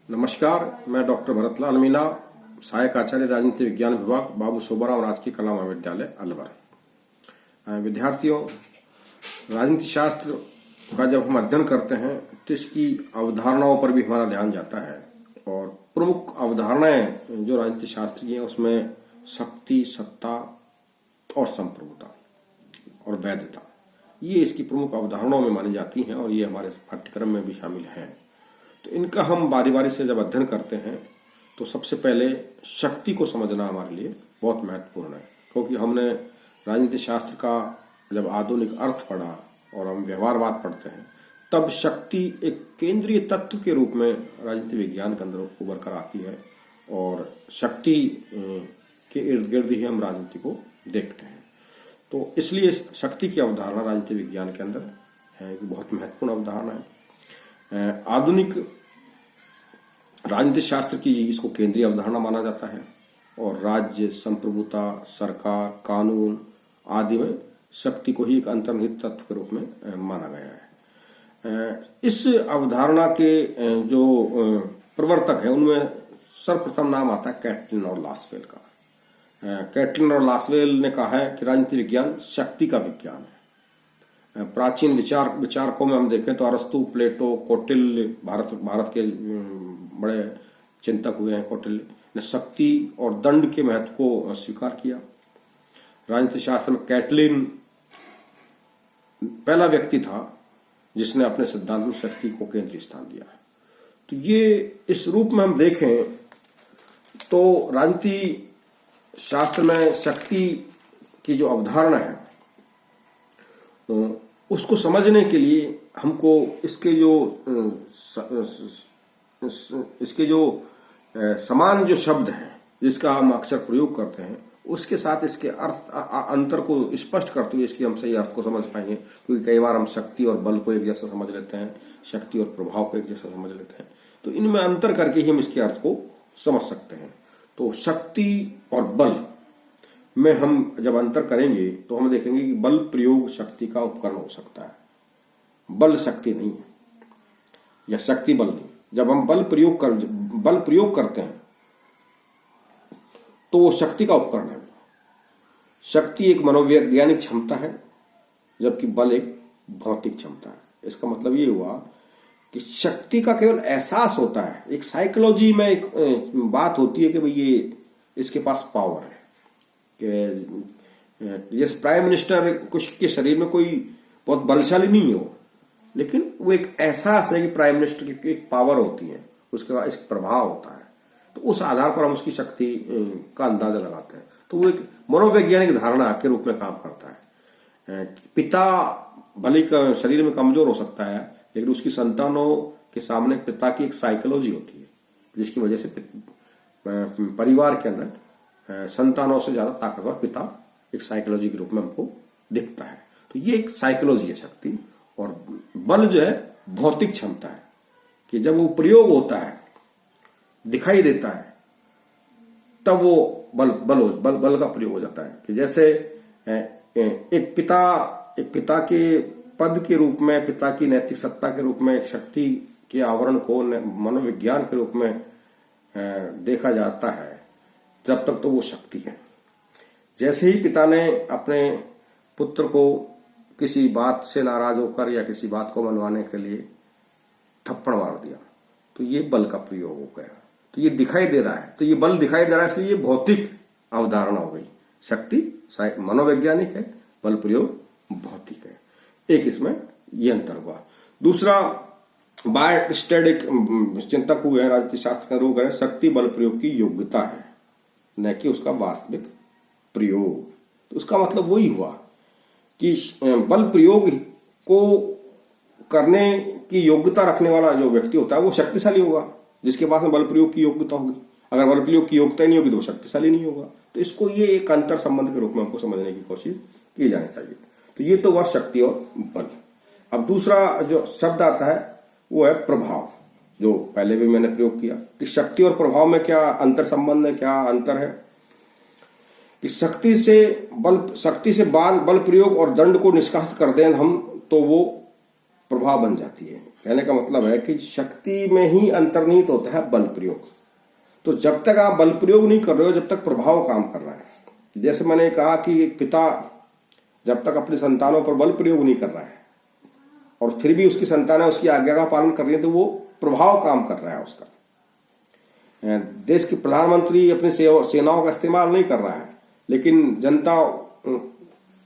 नमस्कार, मैं डॉक्टर भरतलाल मीना, सहायक आचार्य राजनीति विज्ञान विभाग, बाबू सोबराव राजकीय कला महाविद्यालय अलवर। विद्यार्थियों, राजनीति शास्त्र का जब हम अध्ययन करते हैं तो इसकी अवधारणाओं पर भी हमारा ध्यान जाता है। और प्रमुख अवधारणाएं जो राजनीति शास्त्र की हैं उसमें शक्ति, सत्ता और संप्रभुता और वैधता, ये इसकी प्रमुख अवधारणाओं में मानी जाती हैं और ये हमारे पाठ्यक्रम में भी शामिल हैं। तो इनका हम बारी बारी से जब अध्ययन करते हैं तो सबसे पहले शक्ति को समझना हमारे लिए बहुत महत्वपूर्ण है, क्योंकि हमने राजनीति शास्त्र का जब आधुनिक अर्थ पढ़ा और हम व्यवहारवाद पढ़ते हैं तब शक्ति एक केंद्रीय तत्व के रूप में राजनीति विज्ञान के अंदर उभर कर आती है और शक्ति के इर्द गिर्द ही हम राजनीति को देखते हैं। तो इसलिए शक्ति की अवधारणा राजनीति विज्ञान के अंदर है एक बहुत महत्वपूर्ण अवधारणा है। आधुनिक राजनीति शास्त्र की इसको केंद्रीय अवधारणा माना जाता है और राज्य, संप्रभुता, सरकार, कानून आदि में शक्ति को ही एक अंतर्निहित तत्व के रूप में माना गया है। इस अवधारणा के जो प्रवर्तक हैं उनमें सर्वप्रथम नाम आता है कैटलिन और लासवेल का। कैटलिन और लासवेल ने कहा है कि राजनीति विज्ञान शक्ति का विज्ञान है। प्राचीन विचारकों में हम देखें तो अरस्तु, प्लेटो, कौटिल्य, भारत के बड़े चिंतक हुए हैं। कौटिल्य ने शक्ति और दंड के महत्व को स्वीकार किया। राजनीति शास्त्र में कैटलिन पहला व्यक्ति था जिसने अपने सिद्धांत में शक्ति को केंद्रीय स्थान दिया। तो ये इस रूप में हम देखें तो राजनीति शास्त्र में शक्ति की जो अवधारणा है तो उसको समझने के लिए हमको इसके जो समान जो शब्द हैं जिसका हम अक्सर प्रयोग करते हैं उसके साथ इसके अर्थ अंतर को स्पष्ट करते हुए इसके हम सही अर्थ को समझ पाएंगे। क्योंकि कई बार हम शक्ति और बल को एक जैसा समझ लेते हैं, शक्ति और प्रभाव को एक जैसा समझ लेते हैं, तो इनमें अंतर करके ही हम इसके अर्थ को समझ सकते हैं। तो शक्ति और बल में हम जब अंतर करेंगे तो हम देखेंगे कि बल प्रयोग शक्ति का उपकरण हो सकता है, बल शक्ति नहीं है या शक्ति बल नहीं। जब हम बल प्रयोग करते हैं तो वो शक्ति का उपकरण है। शक्ति एक मनोवैज्ञानिक क्षमता है जबकि बल एक भौतिक क्षमता है। इसका मतलब ये हुआ कि शक्ति का केवल एहसास होता है, एक साइकोलॉजी में एक बात होती है कि भाई ये इसके पास पावर है। जैसे प्राइम मिनिस्टर कुछ के शरीर में कोई बहुत बलशाली नहीं हो, लेकिन वो एक एहसास है कि प्राइम मिनिस्टर की एक पावर होती है, उसके बाद एक प्रभाव होता है, तो उस आधार पर हम उसकी शक्ति का अंदाजा लगाते हैं। तो वो एक मनोवैज्ञानिक धारणा के रूप में काम करता है। पिता भले ही शरीर में कमजोर हो सकता है लेकिन उसकी संतानों के सामने पिता की एक साइकोलॉजी होती है जिसकी वजह से परिवार के अंदर संतानों से ज्यादा ताकतवर पिता एक साइकोलॉजी के रूप में हमको दिखता है। तो ये एक साइकोलॉजी है शक्ति। और बल जो है भौतिक क्षमता है कि जब वो प्रयोग होता है, दिखाई देता है, तब वो बल का प्रयोग हो जाता है। कि जैसे एक पिता के पद के रूप में, पिता की नैतिक सत्ता के रूप में एक शक्ति के आवरण को मनोविज्ञान के रूप में देखा जाता है, जब तक तो वो शक्ति है। जैसे ही पिता ने अपने पुत्र को किसी बात से नाराज होकर या किसी बात को मनवाने के लिए थप्पड़ मार दिया तो ये बल का प्रयोग हो गया। तो ये दिखाई दे रहा है, तो ये बल दिखाई दे रहा है, इसलिए ये भौतिक अवधारणा हो गई। शक्ति मनोवैज्ञानिक है, बल प्रयोग भौतिक है। एक इसमें ये अंतर हुआ। दूसरा बायस्टेडिक चिंतक हुए हैं राजनीति शास्त्र का रूप है शक्ति बल प्रयोग की योग्यता है, न कि उसका वास्तविक प्रयोग। तो उसका मतलब वही हुआ कि बल प्रयोग को करने की योग्यता रखने वाला जो व्यक्ति होता है वो शक्तिशाली होगा, जिसके पास में बल प्रयोग की योग्यता होगी। अगर बल प्रयोग की योग्यता नहीं होगी तो वो शक्तिशाली नहीं होगा। तो इसको ये एक अंतर संबंध के रूप में हमको समझने की कोशिश की जानी चाहिए। तो ये तो हुआ शक्ति और बल। अब दूसरा जो शब्द आता है वो है प्रभाव, जो पहले भी मैंने प्रयोग किया कि शक्ति और प्रभाव में क्या अंतर संबंध है, क्या अंतर है। कि शक्ति से बल प्रयोग और दंड को निष्कासित कर दें हम तो वो प्रभाव बन जाती है। कहने का मतलब है कि शक्ति में ही अंतर्निहित होता है बल प्रयोग। तो जब तक आप बल प्रयोग नहीं कर रहे हो, जब तक प्रभाव काम कर रहा है। जैसे मैंने कहा कि एक पिता जब तक अपनी संतानों पर बल प्रयोग नहीं कर रहा है और फिर भी उसकी संतानें उसकी आज्ञा का पालन कर रही है, तो वो प्रभाव काम कर रहा है उसका। देश के प्रधानमंत्री अपनी सेनाओं का इस्तेमाल नहीं कर रहा है, लेकिन जनता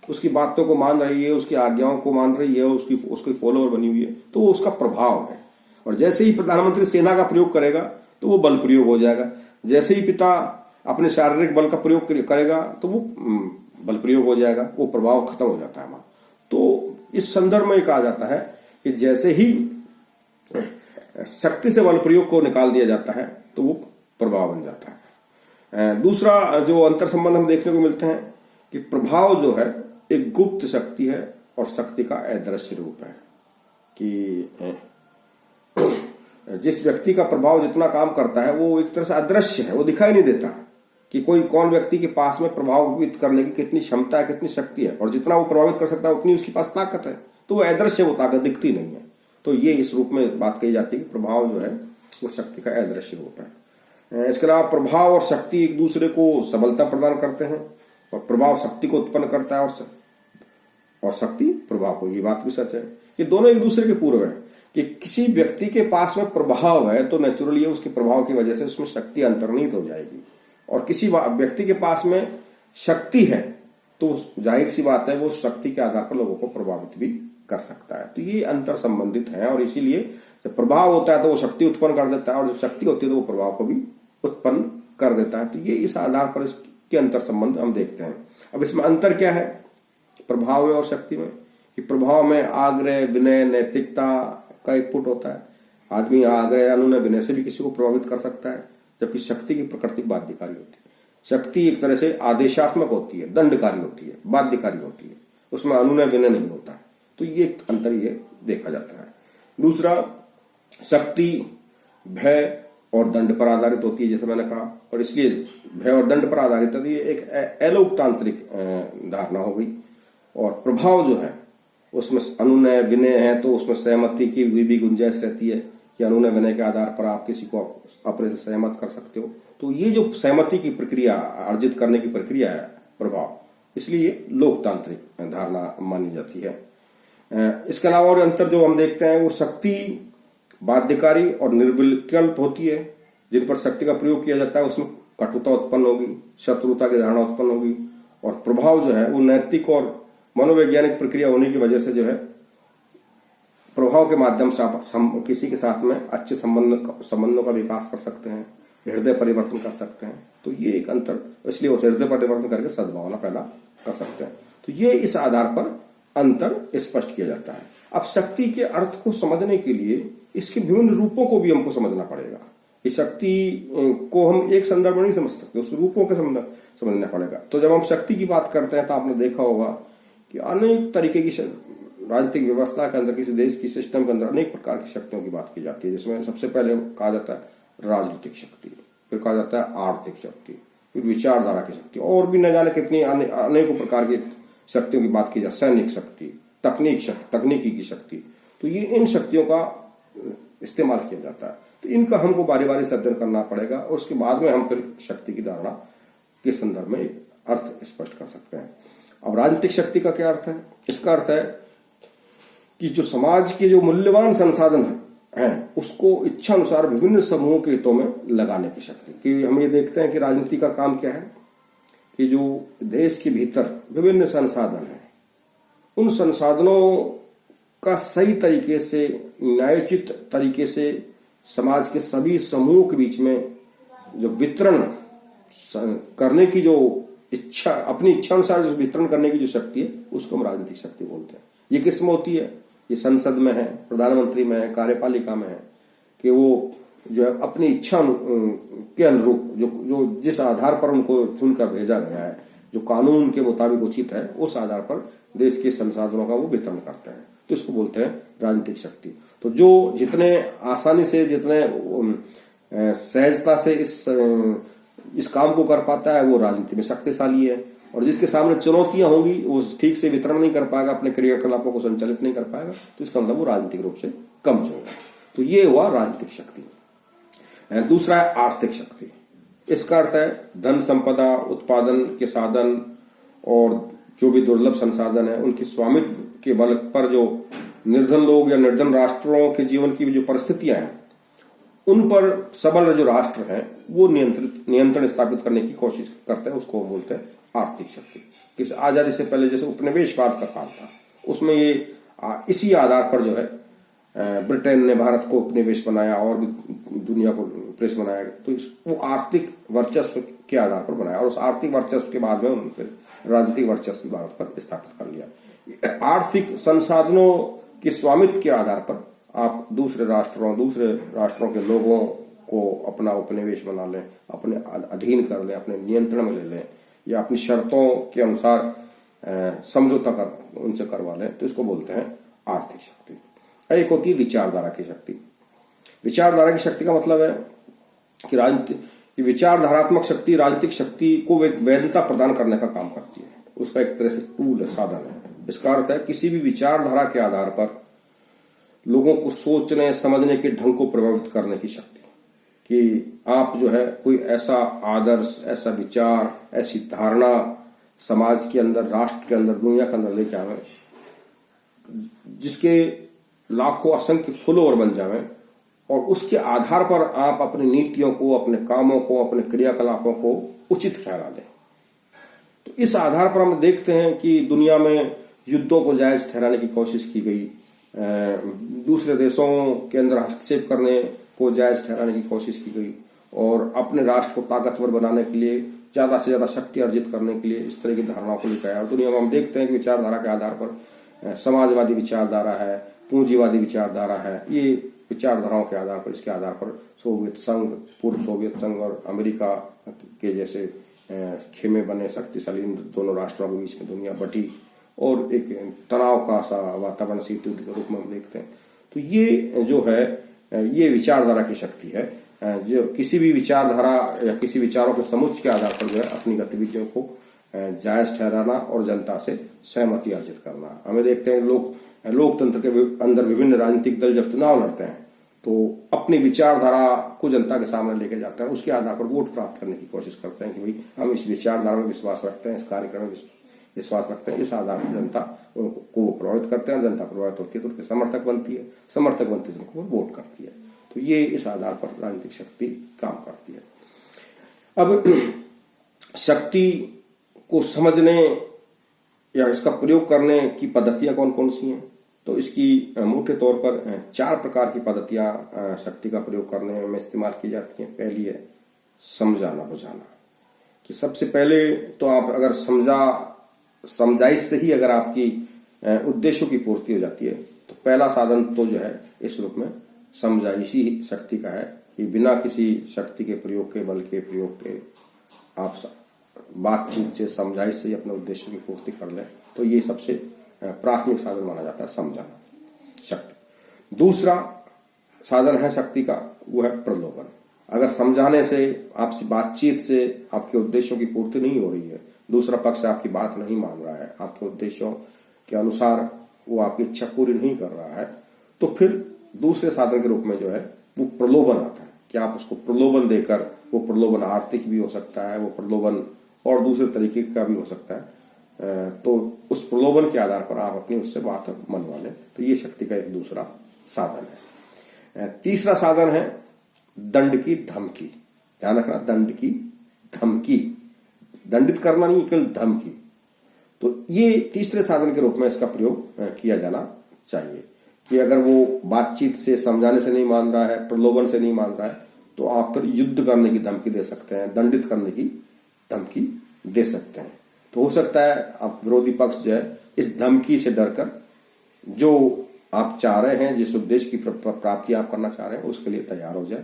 उसकी बातों को मान रही है, उसकी आज्ञाओं को मान रही है, उसकी फॉलोअर बनी हुई है, तो वो उसका प्रभाव है। और जैसे ही प्रधानमंत्री सेना का प्रयोग करेगा तो वो बल प्रयोग हो जाएगा। जैसे ही पिता अपने शारीरिक बल का प्रयोग करेगा तो वो बल प्रयोग हो जाएगा, वो प्रभाव खत्म हो जाता है वहां। तो इस संदर्भ में कहा जाता है कि जैसे ही शक्ति से बल प्रयोग को निकाल दिया जाता है तो वो प्रभाव बन जाता है। दूसरा जो अंतर संबंध हम देखने को मिलते हैं कि प्रभाव जो है एक गुप्त शक्ति है और शक्ति का अदृश्य रूप है। कि जिस व्यक्ति का प्रभाव जितना काम करता है वो एक तरह से अदृश्य है, वो दिखाई नहीं देता कि कोई कौन व्यक्ति के पास में प्रभावित करने की कितनी क्षमता है, कितनी शक्ति है, और जितना वो प्रभावित कर सकता है उतनी उसके पास ताकत है। तो वो अदृश्य, वो ताकत दिखती नहीं है। तो ये इस रूप में बात कही जाती है कि प्रभाव जो है वो शक्ति का अदृश्य रूप है। इसके अलावा प्रभाव और शक्ति एक दूसरे को सबलता प्रदान करते हैं, और प्रभाव शक्ति को उत्पन्न करता है और शक्ति प्रभाव को। ये बात भी सच है, ये दोनों एक दूसरे के पूर्व है। कि किसी व्यक्ति के पास में प्रभाव है तो नेचुरली उसके प्रभाव की वजह से उसमें शक्ति अंतर्निहित हो जाएगी, और किसी व्यक्ति के पास में शक्ति है तो जाहिर सी बात है वो शक्ति के आधार पर लोगों को प्रभावित भी कर सकता है। तो ये अंतर संबंधित है, और इसीलिए जब प्रभाव होता है तो वो शक्ति उत्पन्न कर देता है, और जब शक्ति होती है तो वो प्रभाव को भी उत्पन्न कर देता है। तो ये इस आधार पर इसके अंतर संबंध हम देखते हैं। अब इसमें अंतर क्या है प्रभाव में और शक्ति में? कि प्रभाव में आग्रह, विनय, नैतिकता का एक पुट होता है। आदमी आग्रह, अनुनय, विनय से भी किसी को प्रभावित कर सकता है, जबकि शक्ति की प्रकृति बाध्यकारी होती है। शक्ति एक तरह से आदेशात्मक होती है, दंडकारी होती है, बाध्यकारी होती है, उसमें अनुनय विनय नहीं होता है। तो ये अंतर ये देखा जाता है। दूसरा, शक्ति भय और दंड पर आधारित होती है, जैसे मैंने कहा, और इसलिए भय और दंड पर आधारित है। तो ये एक एलोकतांत्रिक धारणा हो गई। और प्रभाव जो है उसमें अनुनय विनय है, तो उसमें सहमति की हुई भी गुंजाइश रहती है कि अनुनय विनय के आधार पर आप किसी को अपने से सहमत कर सकते हो। तो ये जो सहमति की प्रक्रिया अर्जित करने की प्रक्रिया है प्रभाव, इसलिए लोकतांत्रिक धारणा मानी जाती है। इसके अलावा और अंतर जो हम देखते हैं वो शक्ति बाध्यकारी और निर्विकल्प होती है। जिन पर शक्ति का प्रयोग किया जाता है उसमें कटुता उत्पन्न होगी, शत्रुता की धारणा उत्पन्न होगी। और प्रभाव जो है वो नैतिक और मनोवैज्ञानिक प्रक्रिया होने की वजह से जो है प्रभाव के माध्यम से आप किसी के साथ में अच्छे संबंधों का विकास कर सकते हैं, हृदय परिवर्तन कर सकते हैं। तो ये एक अंतर, इसलिए उस हृदय परिवर्तन करके सद्भावना पैदा कर सकते हैं। तो ये इस आधार पर अंतर स्पष्ट किया जाता है। अब शक्ति के अर्थ को समझने के लिए इसके विभिन्न रूपों को भी हमको समझना पड़ेगा। इस शक्ति को हम एक संदर्भ में नहीं समझ सकते, उस रूपों के समझना पड़ेगा। तो जब हम शक्ति की बात करते हैं तो आपने देखा होगा कि अनेक तरीके की राजनीतिक व्यवस्था के अंदर, किसी देश की सिस्टम के अंदर अनेक प्रकार की शक्तियों की बात की जाती है, जिसमें सबसे पहले कहा जाता है राजनीतिक शक्ति, फिर कहा जाता है आर्थिक शक्ति, फिर विचारधारा की शक्ति, और भी न जाने कितनी अनेकों प्रकार की शक्तियों की बात की जाए, सैनिक शक्ति, तकनीकी की शक्ति। तो ये इन शक्तियों का इस्तेमाल किया जाता है। तो इनका हमको बारी बारी से अध्ययन करना पड़ेगा, और उसके बाद में हम फिर शक्ति की धारणा के संदर्भ में अर्थ स्पष्ट कर सकते हैं। अब राजनीतिक शक्ति का क्या अर्थ है? इसका अर्थ है कि जो समाज के जो मूल्यवान संसाधन है उसको इच्छा अनुसार विभिन्न समूहों के हितों में लगाने की शक्ति। कि हम ये देखते हैं कि राजनीति का काम क्या है कि जो देश के भीतर विभिन्न संसाधन है, उन संसाधनों का सही तरीके से, न्यायोचित तरीके से समाज के सभी समूहों के बीच में जो वितरण करने की जो इच्छा, अपनी इच्छा अनुसार जो वितरण करने की जो शक्ति है, उसको हम राजनीतिक शक्ति बोलते हैं। ये किस में होती है? ये संसद में है, प्रधानमंत्री में है, कार्यपालिका में है, कि वो जो है अपनी इच्छा के अनुरूप जो जिस आधार पर उनको चुनकर भेजा गया है, जो कानून के मुताबिक उचित है, उस आधार पर देश के संसाधनों का वो वितरण करते हैं। तो इसको बोलते हैं राजनीतिक शक्ति। तो जो जितने आसानी से, जितने सहजता से इस काम को कर पाता है, वो राजनीति में शक्तिशाली है। और जिसके सामने चुनौतियां होंगी वो ठीक से वितरण नहीं कर पाएगा, अपने क्रियाकलापों को संचालित नहीं कर पाएगा, तो इसका मतलब वो राजनीतिक रूप से कमजोर है। तो ये हुआ राजनीतिक शक्ति। दूसरा है आर्थिक शक्ति। इसका अर्थ है धन संपदा, उत्पादन के साधन और जो भी दुर्लभ संसाधन है उनके स्वामित्व के बल पर जो निर्धन लोग या निर्धन राष्ट्रों के जीवन की जो परिस्थितियां हैं उन पर सबल जो राष्ट्र हैं वो नियंत्रण स्थापित करने की कोशिश करते हैं, उसको बोलते हैं आर्थिक शक्ति। किस आजादी से पहले जैसे उपनिवेशवाद का काल था उसमें ये इसी आधार पर जो है ब्रिटेन ने भारत को उपनिवेश बनाया और भी दुनिया को प्रेस बनाया, तो वो आर्थिक वर्चस्व के आधार पर बनाया और उस आर्थिक वर्चस्व के बाद में उन्होंने राजनीतिक वर्चस्व भी भारत पर स्थापित कर लिया। आर्थिक संसाधनों के स्वामित्व के आधार पर आप दूसरे राष्ट्रों के लोगों को अपना उपनिवेश बना लें, अपने अधीन कर लें, अपने नियंत्रण में ले लें या अपनी शर्तों के अनुसार समझौता कर उनसे करवा लें, तो इसको बोलते हैं आर्थिक शक्ति। एक होती है विचारधारा की शक्ति। विचारधारा की शक्ति का मतलब है कि विचारधारात्मक शक्ति राजनीतिक शक्ति को एक वैधता प्रदान करने का काम करती है, उसका एक तरह से टूल है, साधन है। इसका अर्थ है किसी भी विचारधारा के आधार पर लोगों को सोचने समझने के ढंग को प्रभावित करने की शक्ति, कि आप जो है कोई ऐसा आदर्श, ऐसा विचार, ऐसी धारणा समाज के अंदर, राष्ट्र के अंदर, दुनिया के अंदर लेके आवे जिसके लाखों असंख्य फॉलोअर बन जावे और उसके आधार पर आप अपनी नीतियों को, अपने कामों को, अपने क्रियाकलापों को उचित ठहरा दें। तो इस आधार पर हम देखते हैं कि दुनिया में युद्धों को जायज ठहराने की कोशिश की गई, दूसरे देशों के अंदर हस्तक्षेप करने को जायज ठहराने की कोशिश की गई और अपने राष्ट्र को ताकतवर बनाने के लिए, ज्यादा से ज्यादा शक्ति अर्जित करने के लिए इस तरह की धारणाओं को लेकर आया। और दुनिया में हम देखते हैं कि विचारधारा के आधार पर समाजवादी विचारधारा है, पूंजीवादी विचारधारा है, ये विचारधाराओं के आधार पर, इसके आधार पर सोवियत संघ, पूर्व सोवियत संघ और अमेरिका के जैसे खेमे बने शक्तिशाली, दोनों राष्ट्रों के बीच में दुनिया बटी और एक तनाव का सा वातावरण शीत युद्ध के रूप में हम देखते हैं। तो ये जो है ये विचारधारा की शक्ति है, जो किसी भी विचारधारा या किसी विचारों के समुच्चय के आधार पर जो है अपनी गतिविधियों को जायज ठहराना और जनता से सहमति अर्जित करना। हमें देखते हैं लोकतंत्र के अंदर विभिन्न राजनीतिक दल जब चुनाव लड़ते हैं तो अपनी विचारधारा को जनता के सामने लेके जाते हैं, उसके आधार पर वोट प्राप्त करने की कोशिश करते हैं कि भाई हम इस विचारधारा में विश्वास रखते हैं, इस कार्यक्रम में विश्वास रखते हैं। इस आधार पर जनता को प्रभावित करते हैं, जनता प्रभावित होती है तो उनके समर्थक बनती है, समर्थक बनती है तो उनको वोट करती है। तो ये इस आधार पर राजनीतिक शक्ति काम करती है। अब शक्ति को समझने या इसका प्रयोग करने की पद्धतियां कौन कौन सी हैं, तो इसकी मोटे तौर पर 4 प्रकार की पद्धतियां शक्ति का प्रयोग करने में इस्तेमाल की जाती हैं। पहली है समझाना बुझाना, कि सबसे पहले तो आप अगर समझाइश से ही अगर आपकी उद्देश्यों की पूर्ति हो जाती है तो पहला साधन तो जो है इस रूप में समझाइशी शक्ति का है कि बिना किसी शक्ति के प्रयोग के, बल के प्रयोग के आप बातचीत से, समझाइश से अपने उद्देश्य की पूर्ति कर लें, तो ये सबसे प्राथमिक साधन माना जाता है समझाना शक्ति। दूसरा साधन है शक्ति का वो है प्रलोभन। अगर समझाने से, आपसी बातचीत से आपके उद्देश्यों की पूर्ति नहीं हो रही है, दूसरा पक्ष आपकी बात नहीं मान रहा है, आपके उद्देश्यों के अनुसार वो आपकी इच्छा पूरी नहीं कर रहा है, तो फिर दूसरे साधन के रूप में जो है वो प्रलोभन आता है कि आप उसको प्रलोभन देकर, वो प्रलोभन आर्थिक भी हो सकता है, वो प्रलोभन और दूसरे तरीके का भी हो सकता है, तो उस प्रलोभन के आधार पर आप अपनी उससे बात मनवा लें। तो ये शक्ति का एक दूसरा साधन है। तीसरा साधन है दंड की धमकी। ध्यान रखना, दंड की धमकी, दंडित करना नहीं, केवल धमकी। तो ये तीसरे साधन के रूप में इसका प्रयोग किया जाना चाहिए कि अगर वो बातचीत से, समझाने से नहीं मान रहा है, प्रलोभन से नहीं मान रहा है, तो आप फिर युद्ध करने की धमकी दे सकते हैं, दंडित करने की धमकी दे सकते हैं। तो हो सकता है आप विरोधी पक्ष जो है इस धमकी से डरकर जो आप चाह रहे हैं, जिस उद्देश्य की प्राप्ति आप करना चाह रहे हैं, उसके लिए तैयार हो जाए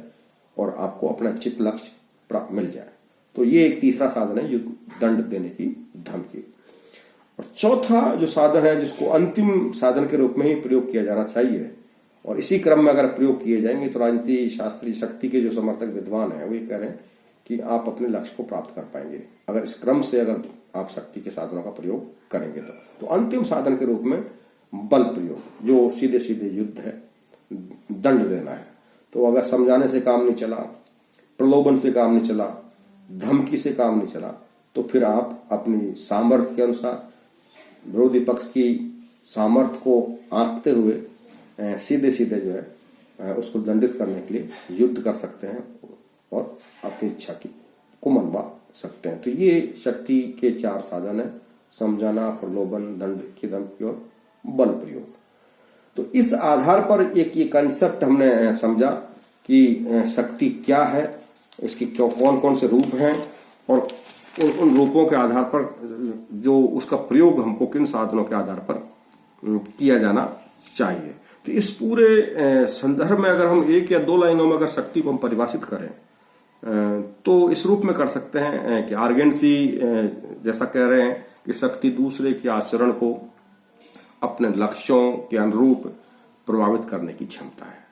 और आपको अपना इच्छित लक्ष्य मिल जाए। तो ये एक तीसरा साधन है, दंड देने की धमकी। और चौथा जो साधन है, जिसको अंतिम साधन के रूप में ही प्रयोग किया जाना चाहिए, और इसी क्रम में अगर प्रयोग किए जाएंगे तो राजनीति शास्त्रीय शक्ति के जो समर्थक विद्वान है वे कह रहे हैं कि आप अपने लक्ष्य को प्राप्त कर पाएंगे। अगर इस क्रम से अगर आप शक्ति के साधनों का प्रयोग करेंगे। तो अंतिम साधन के रूप में बल प्रयोग, जो सीधे सीधे युद्ध है, दंड देना है। तो अगर समझाने से काम नहीं चला, प्रलोभन से काम नहीं चला, धमकी से काम नहीं चला, तो फिर आप अपनी सामर्थ्य के अनुसार विरोधी पक्ष की सामर्थ्य को आंकते हुए सीधे सीधे जो है उसको दंडित करने के लिए युद्ध कर सकते हैं और अपनी इच्छा को मनवा सकते हैं। तो ये शक्ति के 4 साधन है: समझाना, प्रलोभन, दंड की धमकी और बल प्रयोग। तो इस आधार पर एक ये कंसेप्ट हमने समझा कि शक्ति क्या है, इसकी कौन कौन से रूप हैं और उन रूपों के आधार पर जो उसका प्रयोग हमको किन साधनों के आधार पर किया जाना चाहिए। तो इस पूरे संदर्भ में अगर हम 1 या 2 लाइनों में अगर शक्ति को हम परिभाषित करें तो इस रूप में कर सकते हैं कि आर्गेंसी जैसा कह रहे हैं कि शक्ति दूसरे के आचरण को अपने लक्ष्यों के अनुरूप प्रभावित करने की क्षमता है।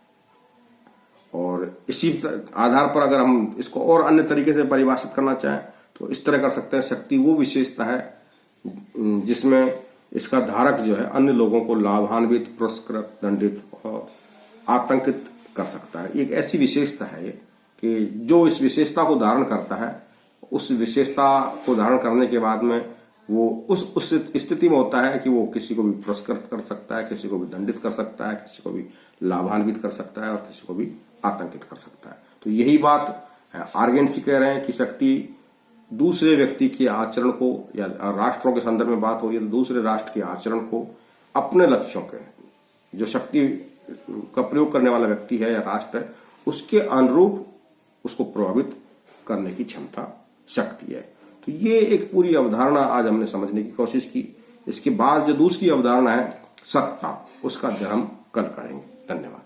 और इसी आधार पर अगर हम इसको और अन्य तरीके से परिभाषित करना चाहें तो इस तरह कर सकते हैं: शक्ति वो विशेषता है जिसमें इसका धारक जो है अन्य लोगों को लाभान्वित, पुरस्कृत, दंडित और आतंकित कर सकता है। एक ऐसी विशेषता है कि जो इस विशेषता को धारण करता है, उस विशेषता को धारण करने के बाद में वो उस स्थिति में होता है कि वो किसी को भी पुरस्कृत कर सकता है, किसी को भी दंडित कर सकता है, किसी को भी लाभान्वित कर सकता है और किसी को भी आतंकित कर सकता है। तो यही बात आर्गेंसी कह रहे हैं कि शक्ति दूसरे व्यक्ति के आचरण को, या राष्ट्रों के संदर्भ में बात हो रही है तो दूसरे राष्ट्र के आचरण को अपने लक्ष्यों के, जो शक्ति का प्रयोग करने वाला व्यक्ति है या राष्ट्र है, उसके अनुरूप उसको प्रभावित करने की क्षमता शक्ति है। तो ये एक पूरी अवधारणा आज हमने समझने की कोशिश की। इसके बाद जो दूसरी अवधारणा है सत्ता, उसका अध्ययन हम कल करेंगे। धन्यवाद।